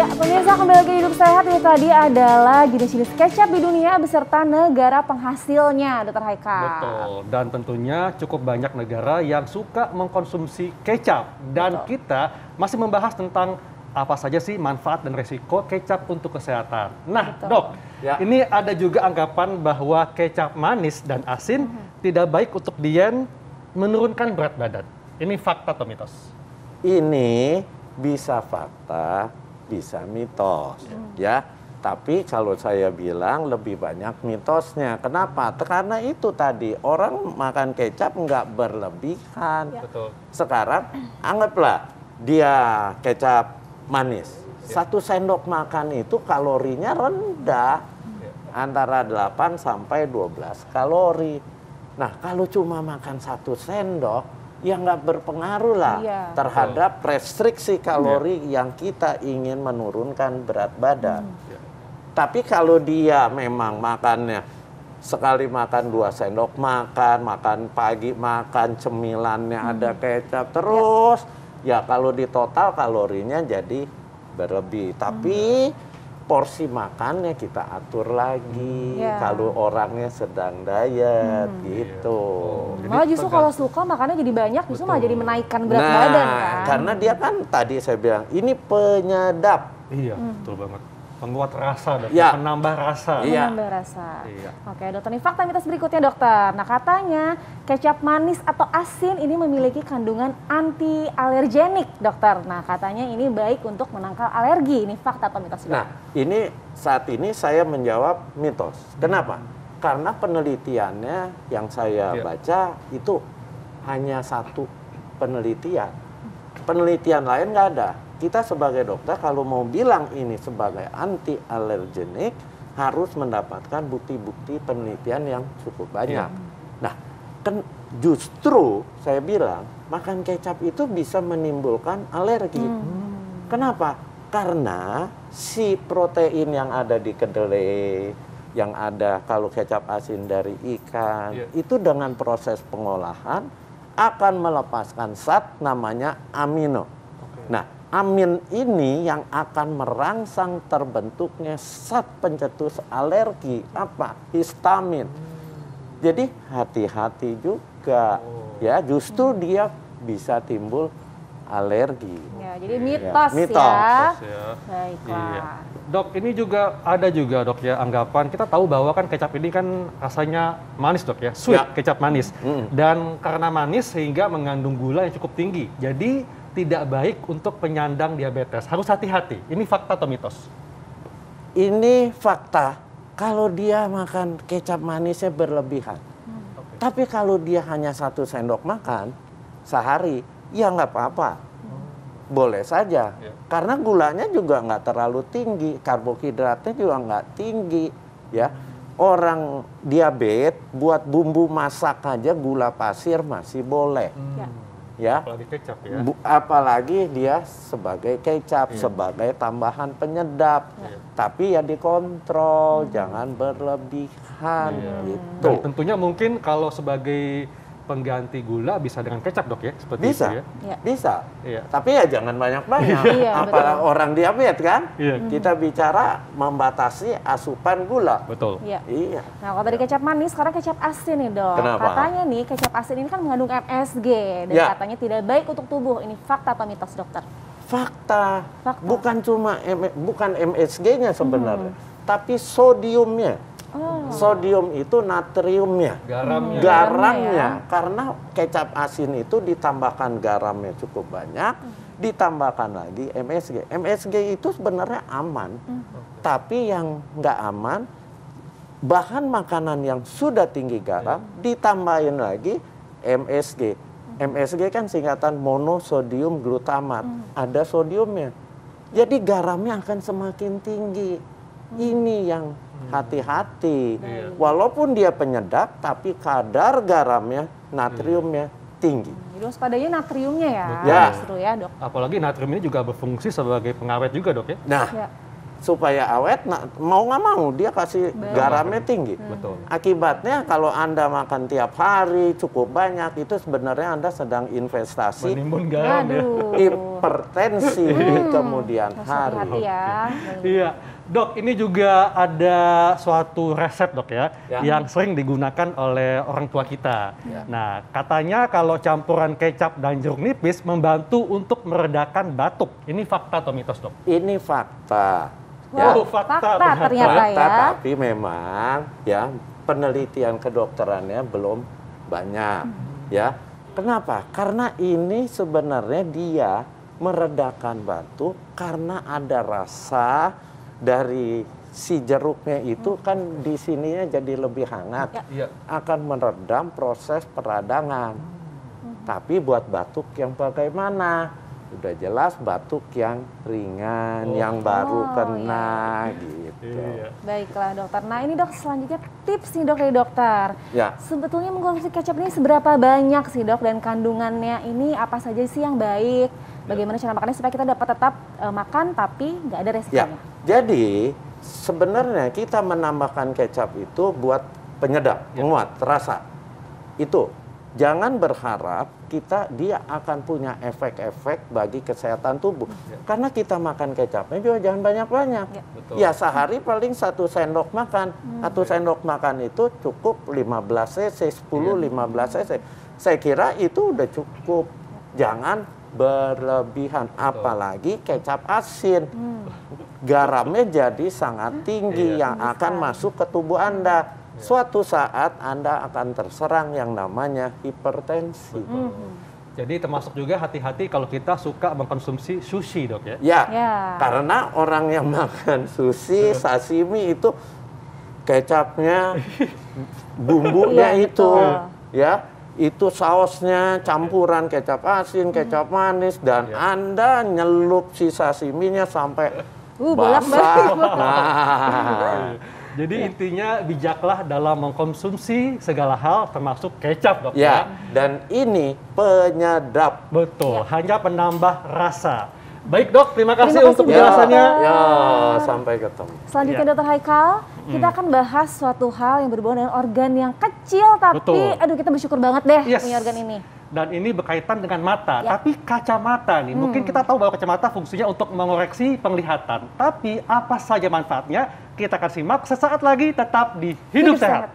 Ya, pemirsa, kembali lagi Hidup Sehat. Ini tadi adalah jenis-jenis kecap di dunia beserta negara penghasilnya, Dr. Haikal. Betul, dan tentunya cukup banyak negara yang suka mengkonsumsi kecap. Dan kita masih membahas tentang apa saja sih manfaat dan resiko kecap untuk kesehatan. Nah, Dok, ini ada juga anggapan bahwa kecap manis dan asin tidak baik untuk diet, menurunkan berat badan. Ini fakta atau mitos? Ini bisa fakta, bisa mitos, ya. Tapi kalau saya bilang lebih banyak mitosnya. Kenapa? Karena itu tadi orang makan kecap nggak berlebihan. Betul. Sekarang anggaplah dia kecap manis. 1 sendok makan itu kalorinya rendah, antara 8 sampai 12 kalori. Nah, kalau cuma makan 1 sendok, ya nggak berpengaruh lah terhadap restriksi kalori yang kita ingin menurunkan berat badan. Tapi kalau dia memang makannya sekali makan 2 sendok makan pagi makan cemilannya ada kecap terus, ya kalau di total kalorinya jadi berlebih. Tapi porsi makannya kita atur lagi kalau orangnya sedang diet gitu. Malah justru kalau suka makannya jadi banyak, justru malah jadi menaikkan berat badan kan. Karena dia kan tadi saya bilang ini penyedap. Iya, betul banget. Menguat rasa, menambah rasa. Menambah rasa. Oke, dokter, ini fakta mitos berikutnya, dokter. Nah, katanya kecap manis atau asin ini memiliki kandungan anti alergenik, dokter. Nah, katanya ini baik untuk menangkal alergi. Ini fakta atau mitos? Nah, ini saat ini saya menjawab mitos. Kenapa? Karena penelitiannya yang saya baca itu hanya 1 penelitian. Penelitian lain nggak ada. Kita sebagai dokter kalau mau bilang ini sebagai anti alergenik harus mendapatkan bukti-bukti penelitian yang cukup banyak. Nah, kan justru saya bilang makan kecap itu bisa menimbulkan alergi. Kenapa? Karena si protein yang ada di kedelai, yang ada kalau kecap asin dari ikan, itu dengan proses pengolahan akan melepaskan zat namanya amino. Nah, amin ini yang akan merangsang terbentuknya zat pencetus alergi, apa? Histamin. Jadi hati-hati juga, ya justru dia bisa timbul alergi. Ya, jadi mitos, ya. Baiklah. Dok, ini juga ada Dok ya anggapan, kita tahu bahwa kan kecap ini kan rasanya manis, Dok ya, sweet, kecap manis. Dan karena manis sehingga mengandung gula yang cukup tinggi. Jadi tidak baik untuk penyandang diabetes. Harus hati-hati. Ini fakta atau mitos? Ini fakta kalau dia makan kecap manisnya berlebihan. Tapi kalau dia hanya 1 sendok makan sehari, ya nggak apa-apa. Boleh saja. Karena gulanya juga nggak terlalu tinggi, karbohidratnya juga nggak tinggi. Ya, orang diabetes buat bumbu masak aja gula pasir masih boleh. Ya, apalagi kecap ya. Apalagi dia sebagai kecap, sebagai tambahan penyedap. Tapi ya dikontrol, jangan berlebihan gitu. Dan tentunya mungkin kalau sebagai pengganti gula bisa dengan kecap, Dok ya, seperti bisa, itu ya. Bisa. Tapi ya jangan banyak-banyak. Apalagi orang diabetes kan, kita bicara membatasi asupan gula. Betul. Iya. Nah, kalau tadi kecap manis, sekarang kecap asin nih, Dok. Kenapa? Katanya nih kecap asin ini kan mengandung MSG dan katanya tidak baik untuk tubuh. Ini fakta atau mitos, dokter? Fakta. Bukan cuma bukan MSG-nya sebenarnya, tapi sodiumnya. Sodium itu natriumnya, garamnya. Karena kecap asin itu ditambahkan garamnya cukup banyak, ditambahkan lagi MSG. MSG itu sebenarnya aman, tapi yang nggak aman, bahan makanan yang sudah tinggi garam ditambahin lagi MSG. MSG kan singkatan monosodium glutamat, ada sodiumnya. Jadi garamnya akan semakin tinggi. Ini yang hati-hati. Walaupun dia penyedap, tapi kadar garamnya, natriumnya tinggi. Jadi waspadanya natriumnya justru ya, Dok. Apalagi natrium ini juga berfungsi sebagai pengawet juga, Dok ya. Nah, supaya awet, mau nggak mau dia kasih garamnya tinggi. Betul. Akibatnya kalau Anda makan tiap hari cukup banyak, itu sebenarnya Anda sedang investasi menimbun garam ya. hipertensi di kemudian Harus hari. hati-hati ya. Iya, Dok, ini juga ada suatu resep, Dok ya, yang sering digunakan oleh orang tua kita. Nah, katanya kalau campuran kecap dan jeruk nipis membantu untuk meredakan batuk. Ini fakta atau mitos, Dok? Ini fakta. Wow, fakta ternyata ya. Tapi memang ya penelitian kedokterannya belum banyak. Ya, kenapa? Karena ini sebenarnya dia meredakan batuk karena ada rasa dari si jeruknya itu kan di sininya jadi lebih hangat, akan meredam proses peradangan. Tapi buat batuk yang bagaimana? Udah jelas batuk yang ringan, yang baru kena gitu. Baiklah dokter. Nah ini dok selanjutnya tips nih dok dari dokter. Ya. Sebetulnya mengkonsumsi kecap ini seberapa banyak sih dok dan kandungannya ini apa saja sih yang baik? Bagaimana cara makannya supaya kita dapat tetap makan tapi nggak ada resikonya? Ya. Jadi sebenarnya kita menambahkan kecap itu buat penyedap, penguat rasa. Itu jangan berharap dia akan punya efek-efek bagi kesehatan tubuh. Karena kita makan kecapnya juga jangan banyak-banyak. Ya sehari paling 1 sendok makan. 1 sendok makan itu cukup 15 cc, 10-15 cc. Saya kira itu udah cukup. Jangan berlebihan, apalagi kecap asin. Garamnya jadi sangat tinggi yang akan masuk ke tubuh Anda. Suatu saat Anda akan terserang yang namanya hipertensi. Jadi termasuk juga hati-hati kalau kita suka mengkonsumsi sushi, dok ya? Ya, karena orang yang makan sushi, sashimi itu kecapnya, bumbunya itu, ya, itu sausnya campuran kecap asin, kecap manis, dan Anda nyelup si sashiminya sampai basah. Nah. Jadi intinya bijaklah dalam mengkonsumsi segala hal termasuk kecap, dok. Ya, dan ini penyedap. Betul, hanya penambah rasa. Baik dok, terima kasih untuk penjelasannya. Ya, sampai ketemu. Selanjutnya dokter Haikal, kita akan bahas suatu hal yang berhubungan dengan organ yang kecil tapi aduh kita bersyukur banget deh punya organ ini. Dan ini berkaitan dengan mata, tapi kacamata nih. Mungkin kita tahu bahwa kacamata fungsinya untuk mengoreksi penglihatan. Tapi apa saja manfaatnya? Kita akan simak sesaat lagi, tetap di Hidup Sehat.